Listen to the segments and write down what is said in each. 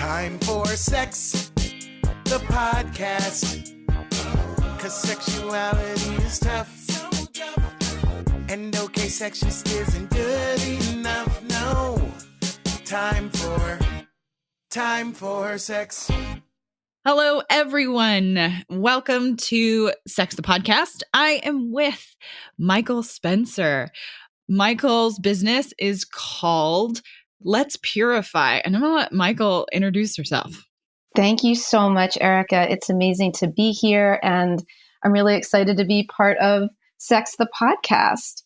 Time for Sex, the podcast. 'Cause sexuality is tough. And okay, sex just isn't good enough. No. Time for sex. Hello, everyone. Welcome to Sex the Podcast. I am with Michael Spencer. Michael's business is called Let's Purify. And I'm going to let Michael introduce herself. Thank you so much, Erika. It's amazing to be here, and I'm really excited to be part of Sex the Podcast.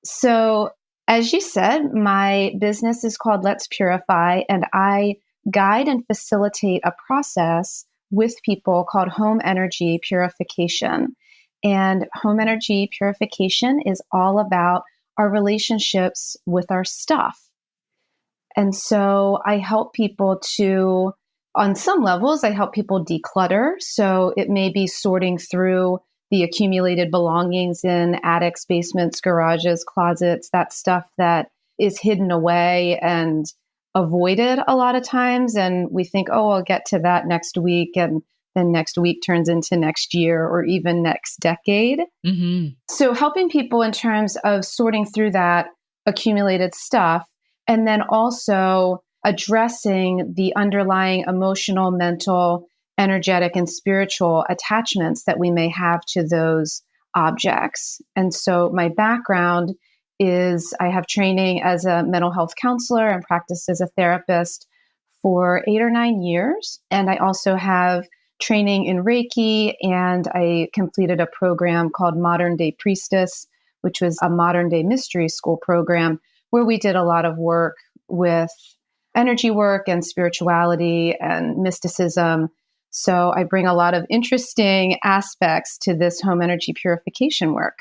So, as you said, my business is called Let's Purify, and I guide and facilitate a process with people called home energy purification. And home energy purification is all about our relationships with our stuff. And so I help people to, on some levels, I help people declutter. So it may be sorting through the accumulated belongings in attics, basements, garages, closets, that stuff that is hidden away and avoided a lot of times. And we think, oh, I'll get to that next week. And then next week turns into next year or even next decade. Mm-hmm. So helping people in terms of sorting through that accumulated stuff, and then also addressing the underlying emotional, mental, energetic, and spiritual attachments that we may have to those objects. And so my background is I have training as a mental health counselor and practiced as a therapist for 8 or 9 years. And I also have training in Reiki, and I completed a program called Modern Day Priestess, which was a modern day mystery school program where we did a lot of work with energy work and spirituality and mysticism. So I bring a lot of interesting aspects to this home energy purification work.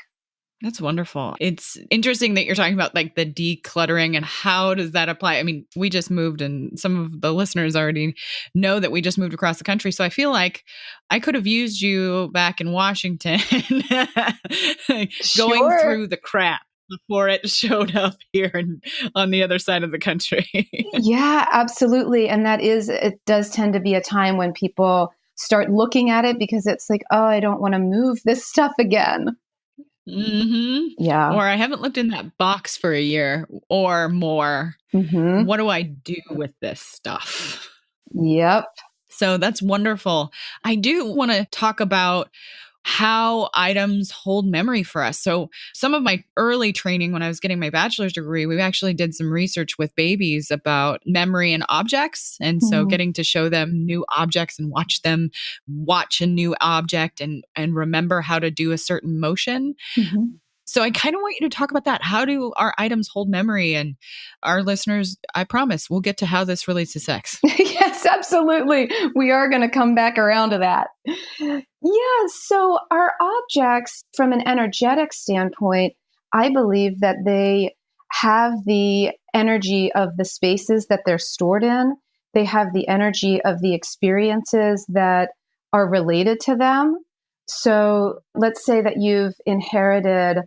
That's wonderful. It's interesting that you're talking about like the decluttering and how does that apply? I mean, we just moved and some of the listeners already know that we just moved across the country. So I feel like I could have used you back in Washington going through the crap before it showed up here on the other side of the country. Yeah, absolutely. And it does tend to be a time when people start looking at it because it's like, oh, I don't want to move this stuff again. Mm-hmm. Yeah. Or I haven't looked in that box for a year or more. Mm-hmm. What do I do with this stuff? Yep. So that's wonderful. I do want to talk about how items hold memory for us. So some of my early training when I was getting my bachelor's degree, we actually did some research with babies about memory and objects. And so getting to show them new objects and watch them watch a new object and remember how to do a certain motion. Mm-hmm. So I kind of want you to talk about that. How do our items hold memory? And our listeners, I promise, we'll get to how this relates to sex. Yes, absolutely. We are going to come back around to that. Yeah, so our objects, from an energetic standpoint, I believe that they have the energy of the spaces that they're stored in. They have the energy of the experiences that are related to them. So let's say that you've inherited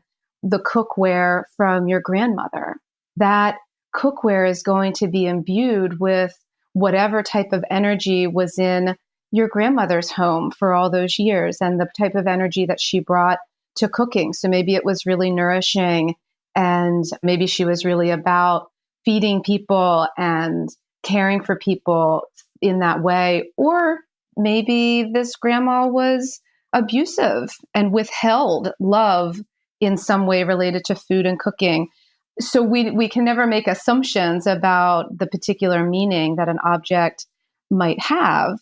the cookware from your grandmother. That cookware is going to be imbued with whatever type of energy was in your grandmother's home for all those years and the type of energy that she brought to cooking. So maybe it was really nourishing and maybe she was really about feeding people and caring for people in that way. Or maybe this grandma was abusive and withheld love in some way related to food and cooking. So we can never make assumptions about the particular meaning that an object might have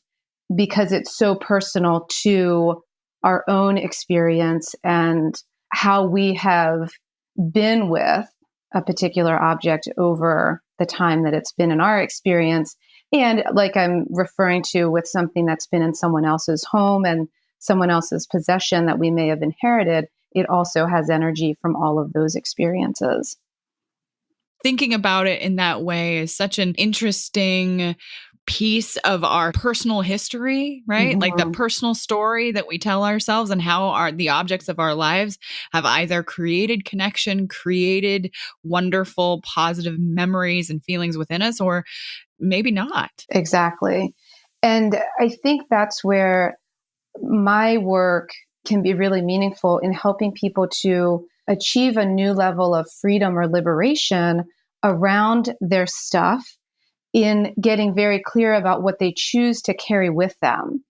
because it's so personal to our own experience and how we have been with a particular object over the time that it's been in our experience. And like I'm referring to with something that's been in someone else's home and someone else's possession that we may have inherited, it also has energy from all of those experiences. Thinking about it in that way is such an interesting piece of our personal history, right? Like the Mhm. personal story that we tell ourselves and how the objects of our lives have either created connection, created wonderful, positive memories and feelings within us, or maybe not. Exactly. And I think that's where my work can be really meaningful in helping people to achieve a new level of freedom or liberation around their stuff, in getting very clear about what they choose to carry with them.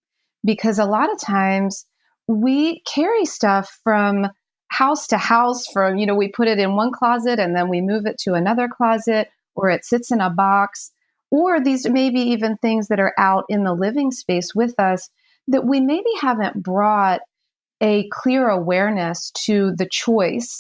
Because a lot of times we carry stuff from house to house, from, we put it in one closet and then we move it to another closet, or it sits in a box, or these maybe even things that are out in the living space with us that we maybe haven't brought a clear awareness to the choice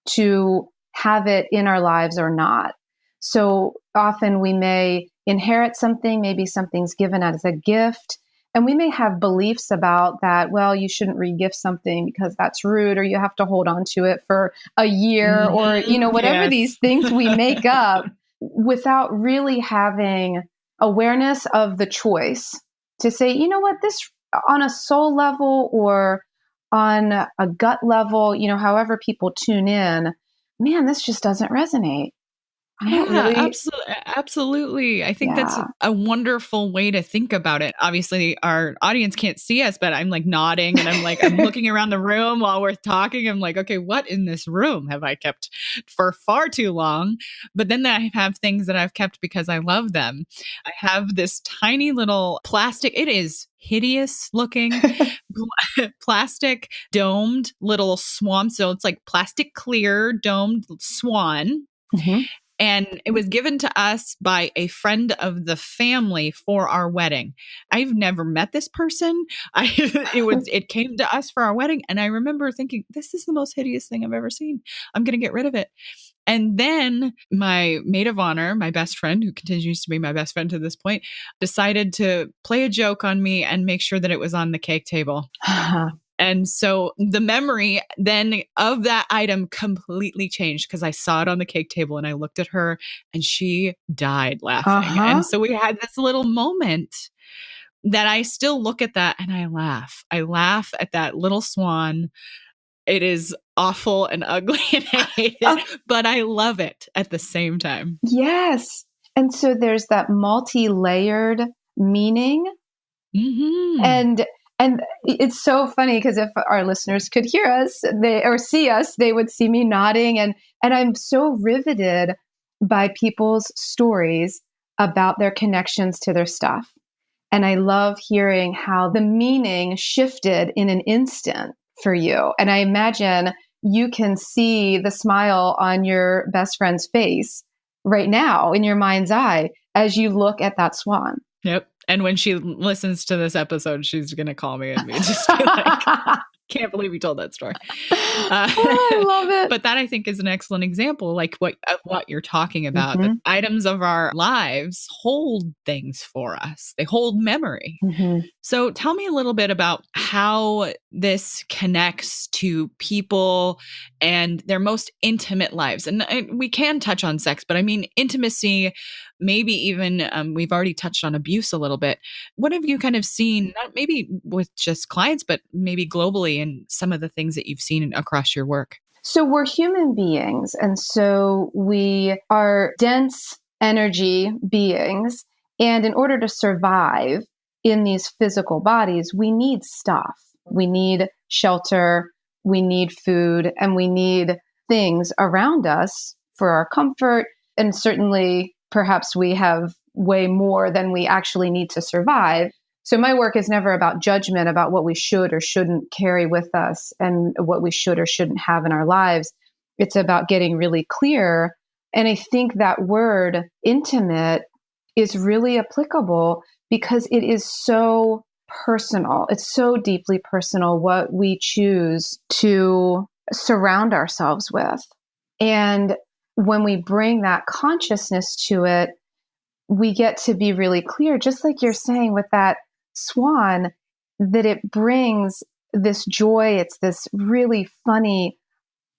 to have it in our lives or not. So often we may inherit something, maybe something's given as a gift, and we may have beliefs about that. Well, you shouldn't regift something because that's rude, or you have to hold on to it for a year, or, whatever these Yes. things we make up without really having awareness of the choice to say, you know what, this on a soul level or on a gut level, however people tune in, man, this just doesn't resonate. I don't Yeah, really, absolutely. I think that's yeah. a wonderful way to think about it. Obviously, our audience can't see us, but I'm like nodding and I'm looking around the room while we're talking. I'm like, okay, what in this room have I kept for far too long? But then I have things that I've kept because I love them. I have this tiny little plastic, it is hideous looking plastic domed little swan. So it's like plastic clear domed swan, Mhm. and it was given to us by a friend of the family for our wedding. I've never met this person. It came to us for our wedding, and I remember thinking, this is the most hideous thing I've ever seen. I'm going to get rid of it. And then my maid of honor, my best friend, who continues to be my best friend to this point, decided to play a joke on me and make sure that it was on the cake table. And so the memory then of that item completely changed because I saw it on the cake table and I looked at her and she died laughing. Uh-huh. And so we had this little moment that I still look at that and I laugh. I laugh at that little swan. It is awful and ugly and I hate Oh, it, but I love it at the same time. yes. And so there's that multi-layered meaning. Hmm. And it's so funny because if our listeners could hear us, or see us, they would see me nodding, and I'm so riveted by people's stories about their connections to their stuff. And I love hearing how the meaning shifted in an instant for you. And I imagine you can see the smile on your best friend's face right now in your mind's eye as you look at that swan. Yep. And when she listens to this episode, she's going to call me and just be like, can't believe you told that story. Oh, I love it. But that I think is an excellent example, like what you're talking about. The Mhm. items of our lives hold things for us. They hold memory. Mhm. So tell me a little bit about how this connects to people and their most intimate lives. And we can touch on sex, but I mean, intimacy, maybe even we've already touched on abuse a little bit. What have you kind of seen, not maybe with just clients, but maybe globally in some of the things that you've seen across your work? So we're human beings, and so we are dense energy beings. And in order to survive in these physical bodies, we need stuff. We need shelter, we need food, and we need things around us for our comfort. And certainly, perhaps we have way more than we actually need to survive. So my work is never about judgment about what we should or shouldn't carry with us and what we should or shouldn't have in our lives. It's about getting really clear. And I think that word intimate is really applicable because it is so personal. It's so deeply personal what we choose to surround ourselves with. And when we bring that consciousness to it, we get to be really clear, just like you're saying with that swan, that it brings this joy. It's this really funny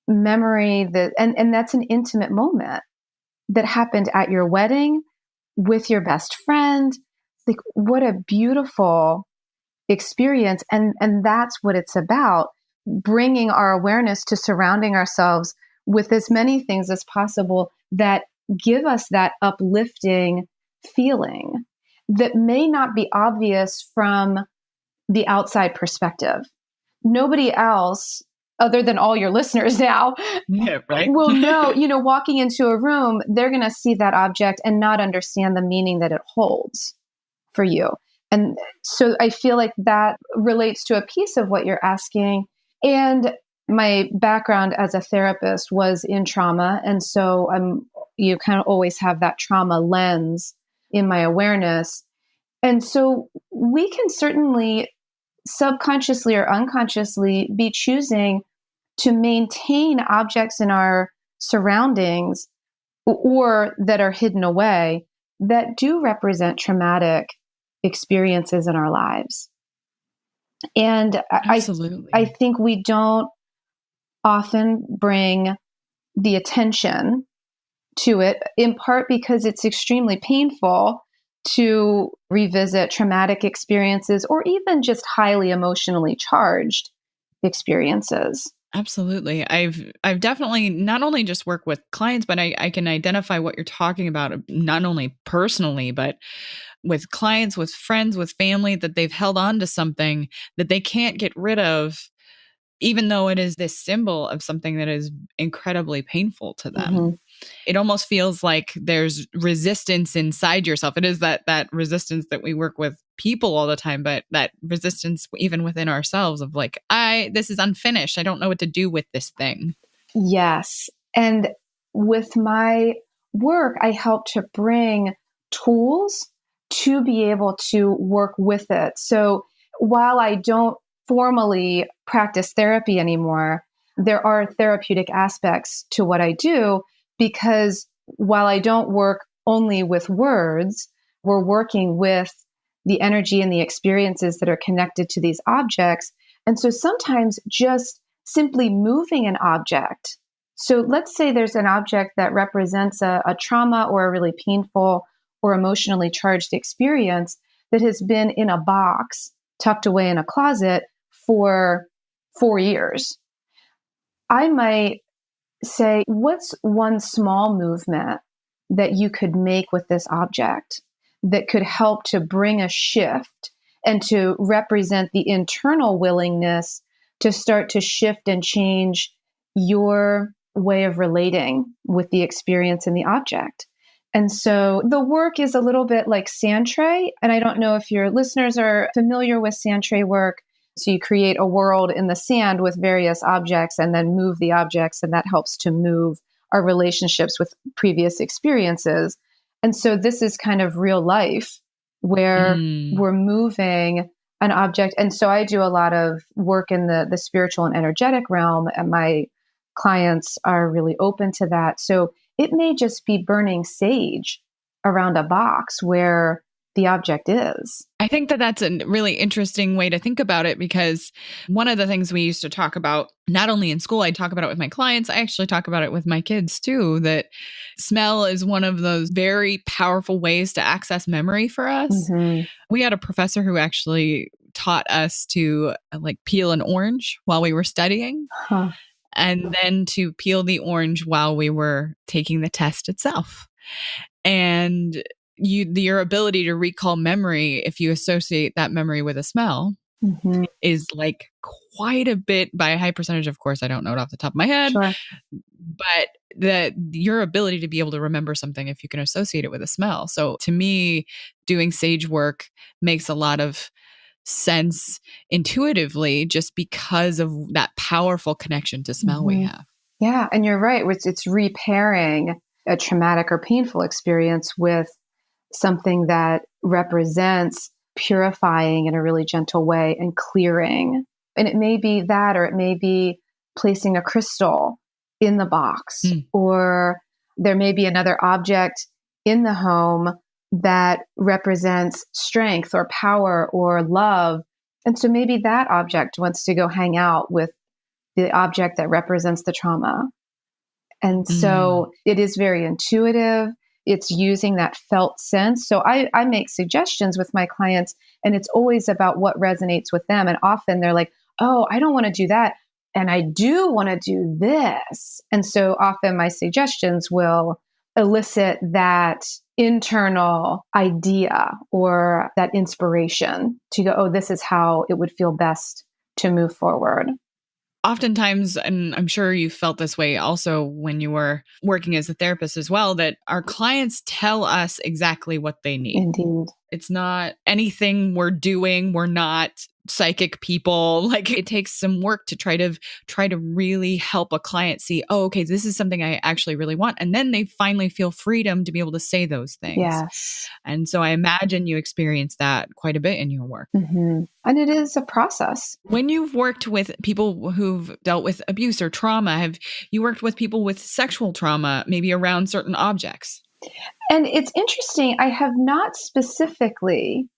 memory and that's an intimate moment that happened at your wedding with your best friend. like, what a beautiful experience. And that's what it's about, bringing our awareness to surrounding ourselves with as many things as possible that give us that uplifting feeling that may not be obvious from the outside perspective. Nobody else, other than all your listeners now, Yeah, right. will know, walking into a room, they're going to see that object and not understand the meaning that it holds for you. And so I feel like that relates to a piece of what you're asking. And my background as a therapist was in trauma. And so you kind of always have that trauma lens in my awareness. And so we can certainly subconsciously or unconsciously be choosing to maintain objects in our surroundings or that are hidden away that do represent traumatic experiences in our lives. And Absolutely. I think we don't often bring the attention to it, in part because it's extremely painful to revisit traumatic experiences or even just highly emotionally charged experiences. Absolutely. I've definitely not only just worked with clients, but I can identify what you're talking about, not only personally, but with clients, with friends, with family, that they've held on to something that they can't get rid of, even though it is this symbol of something that is incredibly painful to them. Mm-hmm. It almost feels like there's resistance inside yourself. It is that resistance that we work with people all the time, but that resistance even within ourselves of like, this is unfinished. I don't know what to do with this thing. Yes. And with my work, I help to bring tools to be able to work with it. So while I don't formally practice therapy anymore, there are therapeutic aspects to what I do, because while I don't work only with words, we're working with the energy and the experiences that are connected to these objects. And so sometimes just simply moving an object. So let's say there's an object that represents a trauma or a really painful or emotionally charged experience that has been in a box tucked away in a closet for 4 years. I might say, what's one small movement that you could make with this object that could help to bring a shift and to represent the internal willingness to start to shift and change your way of relating with the experience and the object? And so the work is a little bit like sand tray. And I don't know if your listeners are familiar with sand tray work. So you create a world in the sand with various objects and then move the objects, and that helps to move our relationships with previous experiences. And so this is kind of real life where we're moving an object. And so I do a lot of work in the spiritual and energetic realm, and my clients are really open to that. So it may just be burning sage around a box where the object is. I think that that's a really interesting way to think about it, because one of the things we used to talk about, not only in school, I talk about it with my clients, I actually talk about it with my kids too, that smell is one of those very powerful ways to access memory for us. Mm-hmm. We had a professor who actually taught us to like peel an orange while we were studying. Huh. And then to peel the orange while we were taking the test itself. And your ability to recall memory, if you associate that memory with a smell, Mm-hmm. is like quite a bit, by a high percentage. Of course, I don't know it off the top of my head, Sure. but your ability to be able to remember something if you can associate it with a smell. So to me, doing sage work makes a lot of sense intuitively, just because of that powerful connection to smell we have. Yeah. And you're right. It's repairing a traumatic or painful experience with something that represents purifying in a really gentle way and clearing. And it may be that, or it may be placing a crystal in the box, or there may be another object in the home that represents strength or power or love. And so maybe that object wants to go hang out with the object that represents the trauma. And so it is very intuitive. it's using that felt sense. So I make suggestions with my clients, and it's always about what resonates with them. And often they're like, oh, I don't want to do that. And I do want to do this. And so often my suggestions will elicit that internal idea or that inspiration to go, oh, this is how it would feel best to move forward. Oftentimes, and I'm sure you felt this way also when you were working as a therapist as well, that our clients tell us exactly what they need. Indeed. It's not anything we're doing. We're not psychic people. Like, it takes some work to try to really help a client see, oh, okay, this is something I actually really want. And then they finally feel freedom to be able to say those things. Yes. And so I imagine you experience that quite a bit in your work. Mm-hmm. And it is a process. When you've worked with people who've dealt with abuse or trauma, have you worked with people with sexual trauma, maybe around certain objects? And it's interesting. I have not specifically.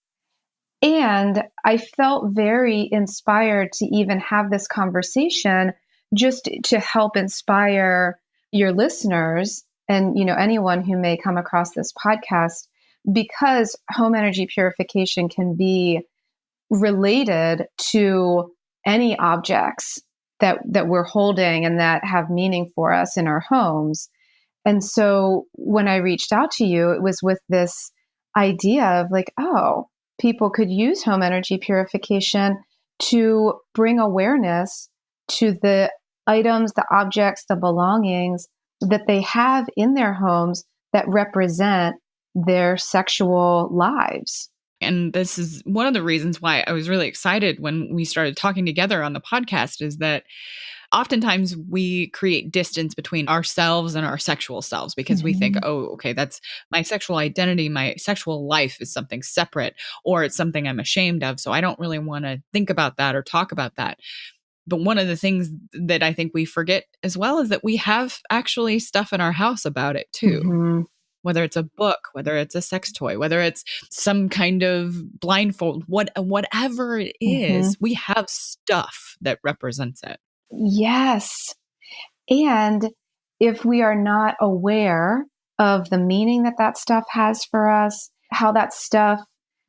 And I felt very inspired to even have this conversation just to help inspire your listeners and, anyone who may come across this podcast, because home energy purification can be related to any objects that we're holding and that have meaning for us in our homes. And so when I reached out to you, it was with this idea of like, oh, people could use home energy purification to bring awareness to the items, the objects, the belongings that they have in their homes that represent their sexual lives. And this is one of the reasons why I was really excited when we started talking together on the podcast, is that oftentimes we create distance between ourselves and our sexual selves because we think, oh, okay, that's my sexual identity. My sexual life is something separate, or it's something I'm ashamed of. So I don't really want to think about that or talk about that. But one of the things that I think we forget as well is that we have actually stuff in our house about it too. Mm-hmm. Whether it's a book, whether it's a sex toy, whether it's some kind of blindfold, whatever it is, we have stuff that represents it. Yes. And if we are not aware of the meaning that stuff has for us, how that stuff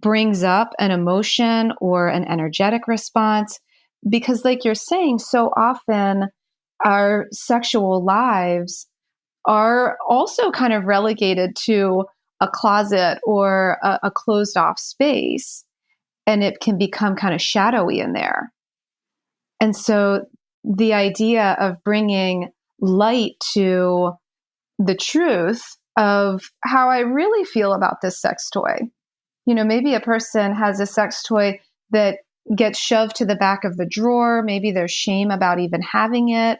brings up an emotion or an energetic response, because like you're saying, so often our sexual lives are also kind of relegated to a closet or a closed off space, and it can become kind of shadowy in there. And so the idea of bringing light to the truth of how I really feel about this sex toy. Maybe a person has a sex toy that gets shoved to the back of the drawer. Maybe there's shame about even having it.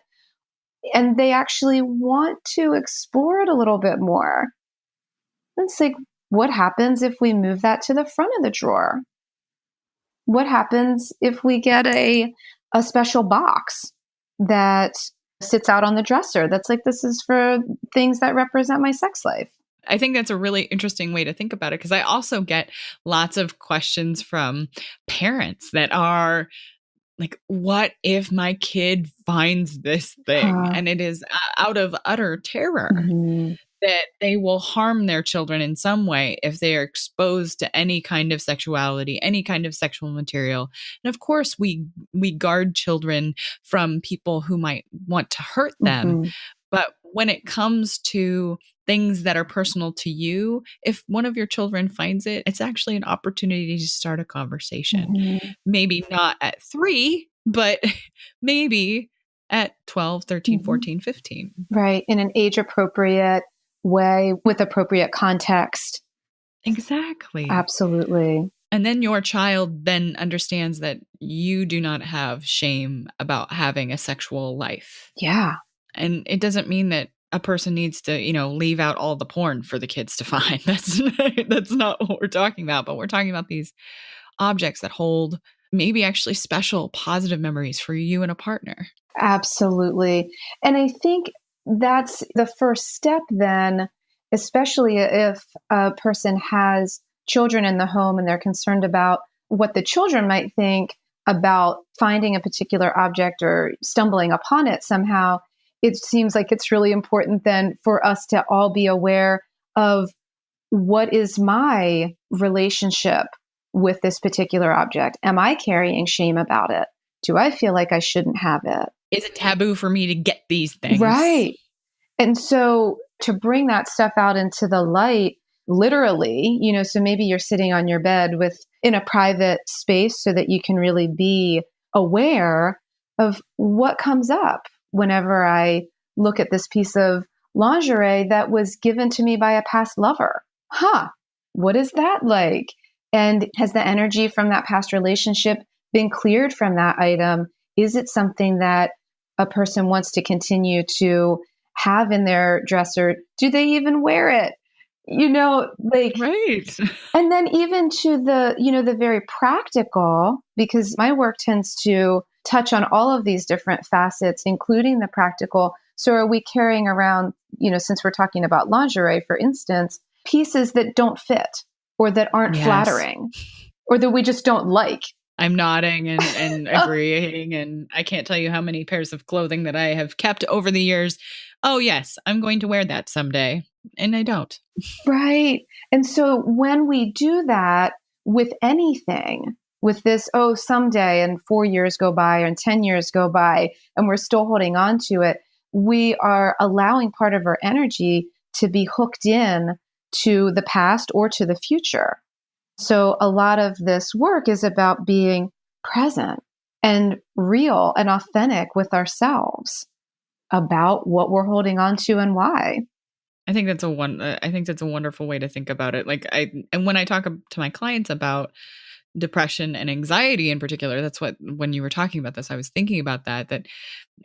And they actually want to explore it a little bit more. It's like, what happens if we move that to the front of the drawer? What happens if we get a special box that sits out on the dresser that's like, this is for things that represent my sex life? I think that's a really interesting way to think about it, because I also get lots of questions from parents that are like, what if my kid finds this thing? And it is out of utter terror that they will harm their children in some way if they are exposed to any kind of sexuality, any kind of sexual material. And of course, we guard children from people who might want to hurt them. But when it comes to things that are personal to you, if one of your children finds it, it's actually an opportunity to start a conversation. Maybe not at 3, but maybe at 12, 13, 14, 15. Right. In an age appropriate way with appropriate context. Exactly. Absolutely. And then your child then understands that you do not have shame about having a sexual life. Yeah. And it doesn't mean that a person needs to, leave out all the porn for the kids to find. That's not what we're talking about. But we're talking about these objects that hold maybe actually special positive memories for you and a partner. Absolutely. And I think that's the first step then, especially if a person has children in the home and they're concerned about what the children might think about finding a particular object or stumbling upon it somehow. It seems like it's really important then for us to all be aware of what is my relationship with this particular object? Am I carrying shame about it? Do I feel like I shouldn't have it? Is it taboo for me to get these things? Right. And so to bring that stuff out into the light, literally, so maybe you're sitting on your bed in a private space so that you can really be aware of what comes up whenever I look at this piece of lingerie that was given to me by a past lover. What is that like? And has the energy from that past relationship been cleared from that item? Is it something that a person wants to continue to have in their dresser? Do they even wear it? Right. And then even to the very practical, because my work tends to touch on all of these different facets, including the practical. So are we carrying around, since we're talking about lingerie, for instance, pieces that don't fit or that aren't flattering or that we just don't like? I'm nodding and agreeing. And I can't tell you how many pairs of clothing that I have kept over the years. Oh, yes, I'm going to wear that someday. And I don't. Right. And so when we do that with anything, with this, someday, and 4 years go by and 10 years go by, and we're still holding on to it, we are allowing part of our energy to be hooked in to the past or to the future. So a lot of this work is about being present and real and authentic with ourselves about what we're holding on to and why. I think that's a wonderful way to think about it. And when I talk to my clients about depression and anxiety in particular, when you were talking about this, I was thinking about that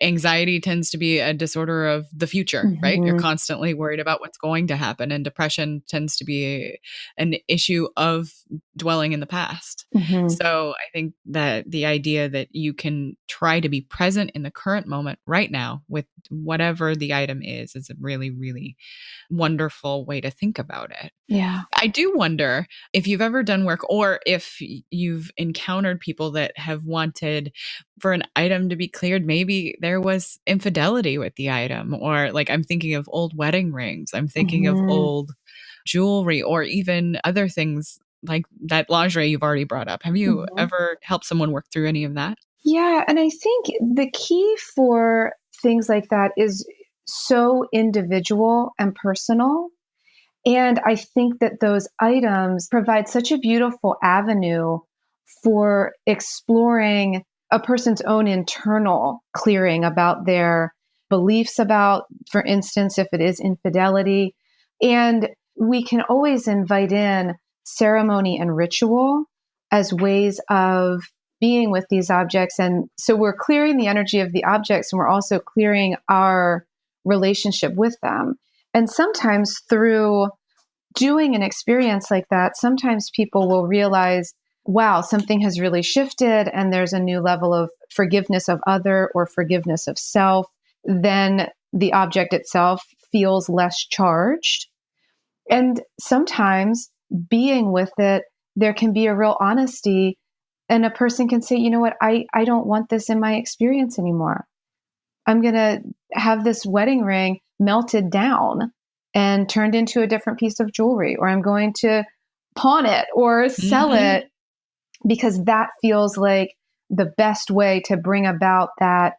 anxiety tends to be a disorder of the future, right? You're constantly worried about what's going to happen. And depression tends to be an issue of dwelling in the past. So I think that the idea that you can try to be present in the current moment right now with whatever the item is a really, really wonderful way to think about it. Yeah. I do wonder if you've ever done work or if you've encountered people that have wanted for an item to be cleared. Maybe there was infidelity with the item, or I'm thinking of old wedding rings. I'm thinking of old jewelry, or even other things like that lingerie you've already brought up. Have you ever helped someone work through any of that? Yeah. And I think the key for things like that is so individual and personal. And I think that those items provide such a beautiful avenue for exploring a person's own internal clearing about their beliefs about, for instance, if it is infidelity. And we can always invite in ceremony and ritual as ways of being with these objects. And so we're clearing the energy of the objects, and we're also clearing our relationship with them. And sometimes through doing an experience like that, sometimes people will realize, wow, something has really shifted and there's a new level of forgiveness of other or forgiveness of self. Then the object itself feels less charged. And sometimes being with it, there can be a real honesty, and a person can say, you know what, I don't want this in my experience anymore. I'm going to have this wedding ring melted down and turned into a different piece of jewelry, or I'm going to pawn it or sell it, because that feels like the best way to bring about that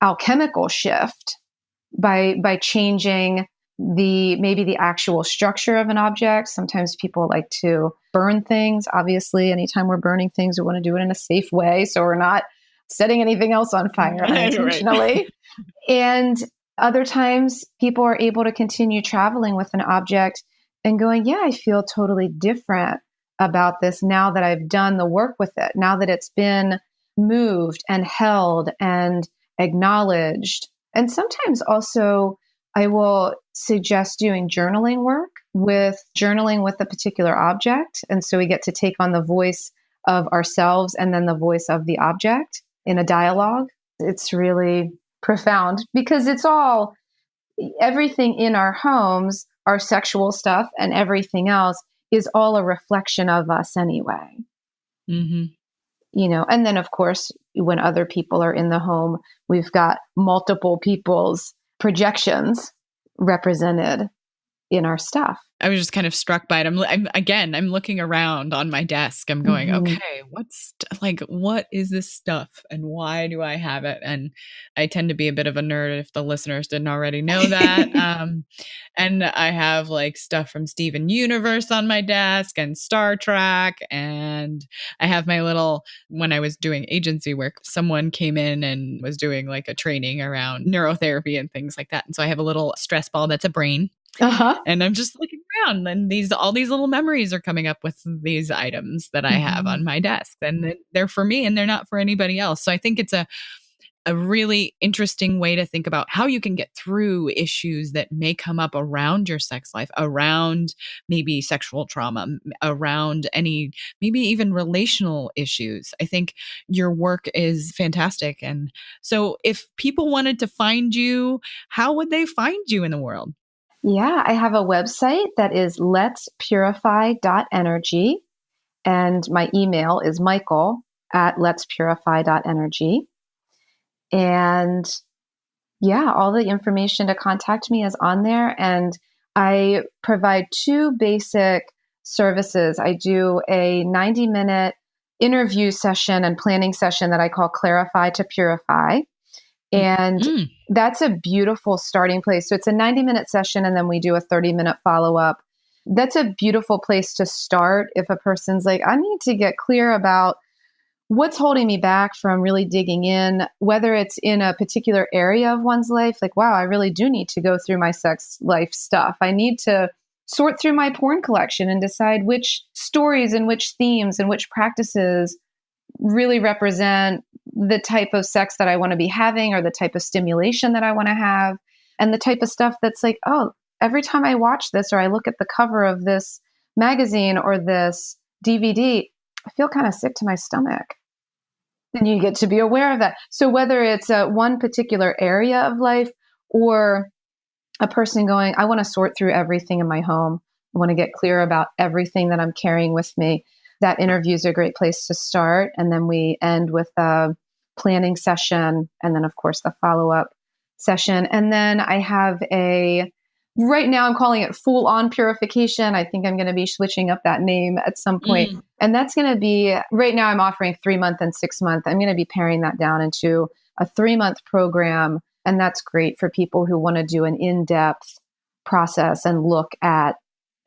alchemical shift by changing maybe the actual structure of an object. Sometimes people like to burn things. Obviously, anytime we're burning things, we want to do it in a safe way, so we're not setting anything else on fire unintentionally. And other times people are able to continue traveling with an object and going, yeah, I feel totally different about this now that I've done the work with it, now that it's been moved and held and acknowledged. And sometimes also I will suggest doing journaling work with a particular object. And so we get to take on the voice of ourselves and then the voice of the object in a dialogue. It's really profound, because everything in our homes, our sexual stuff and everything else is all a reflection of us anyway. And then of course, when other people are in the home, we've got multiple people's projections represented in our stuff. I was just kind of struck by it. I'm looking around on my desk. I'm going, Mhm. okay, what is this stuff and why do I have it? And I tend to be a bit of a nerd if the listeners didn't already know that. And I have like stuff from Steven Universe on my desk and Star Trek. And I have my little, when I was doing agency work, someone came in and was doing like a training around neurotherapy and things like that. And so I have a little stress ball that's a brain. Uh-huh. And I'm just looking around and all these little memories are coming up with these items that I have on my desk. And they're for me and they're not for anybody else. So I think it's a really interesting way to think about how you can get through issues that may come up around your sex life, around maybe sexual trauma, around any, maybe even relational issues. I think your work is fantastic. And so if people wanted to find you, how would they find you in the world? Yeah, I have a website that is letspurify.energy. And my email is michael@letspurify.energy. And yeah, all the information to contact me is on there. And I provide two basic services. I do a 90-minute interview session and planning session that I call Clarify to Purify. And that's a beautiful starting place. So it's a 90-minute session, and then we do a 30-minute follow-up. That's a beautiful place to start if a person's like, I need to get clear about what's holding me back from really digging in, whether it's in a particular area of one's life, like, wow, I really do need to go through my sex life stuff. I need to sort through my porn collection and decide which stories and which themes and which practices really represent the type of sex that I want to be having or the type of stimulation that I want to have and the type of stuff that's like, oh, every time I watch this or I look at the cover of this magazine or this DVD, I feel kind of sick to my stomach. And you get to be aware of that. So whether it's one particular area of life or a person going, I want to sort through everything in my home. I want to get clear about everything that I'm carrying with me. That interview is a great place to start. And then we end with a planning session. And then, of course, the follow-up session. And then I have right now I'm calling it full on purification. I think I'm going to be switching up that name at some point. And that's going to be, right now I'm offering 3-month and 6-month. I'm going to be paring that down into a 3-month program. And that's great for people who want to do an in-depth process and look at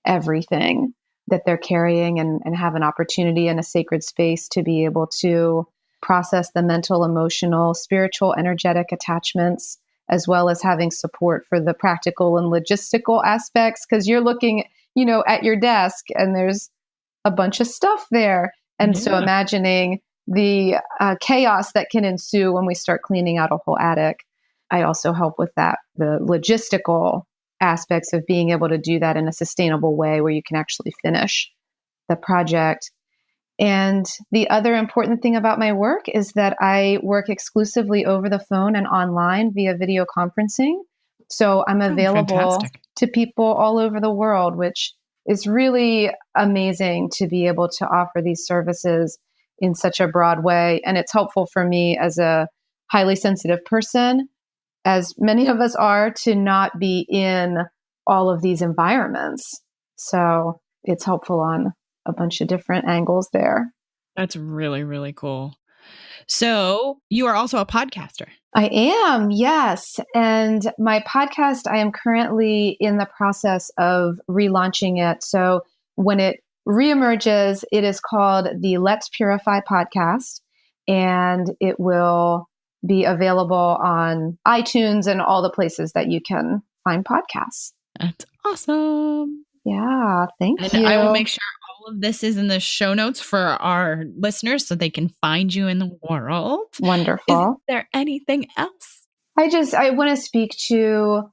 everything that they're carrying and have an opportunity in a sacred space to be able to process the mental, emotional, spiritual, energetic attachments, as well as having support for the practical and logistical aspects. Because you're looking, at your desk and there's a bunch of stuff there. And so imagining the chaos that can ensue when we start cleaning out a whole attic. I also help with that, the logistical aspects of being able to do that in a sustainable way where you can actually finish the project. And the other important thing about my work is that I work exclusively over the phone and online via video conferencing. So I'm available to people all over the world, which is really amazing to be able to offer these services in such a broad way. And it's helpful for me as a highly sensitive person, as many of us are, to not be in all of these environments. So it's helpful on a bunch of different angles there. That's really, really cool. So you are also a podcaster. I am, yes. And my podcast, I am currently in the process of relaunching it. So when it reemerges, it is called the Let's Purify podcast, and it will be available on iTunes and all the places that you can find podcasts. That's awesome. Yeah, thank you. And I will make sure all of this is in the show notes for our listeners so they can find you in the world. Wonderful. Is there anything else? I want to speak to,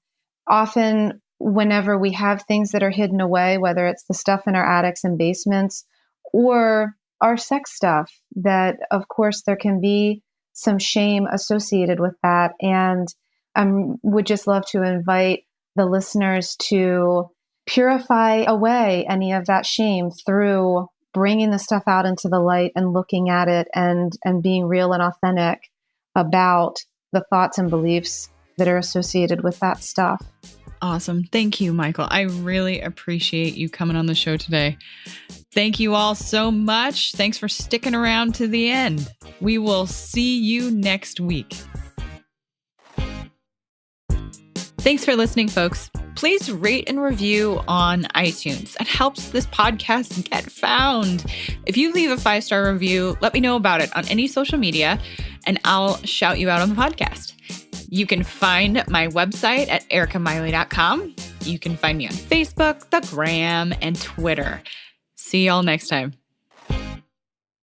often whenever we have things that are hidden away, whether it's the stuff in our attics and basements or our sex stuff, that of course there can be some shame associated with that. And I would just love to invite the listeners to purify away any of that shame through bringing the stuff out into the light and looking at it and being real and authentic about the thoughts and beliefs that are associated with that stuff. Awesome. Thank you, Michael. I really appreciate you coming on the show today. Thank you all so much. Thanks for sticking around to the end. We will see you next week. Thanks for listening, folks. Please rate and review on iTunes. It helps this podcast get found. If you leave a 5-star review, let me know about it on any social media, and I'll shout you out on the podcast. You can find my website at erikamiley.com. You can find me on Facebook, the Gram, and Twitter. See y'all next time.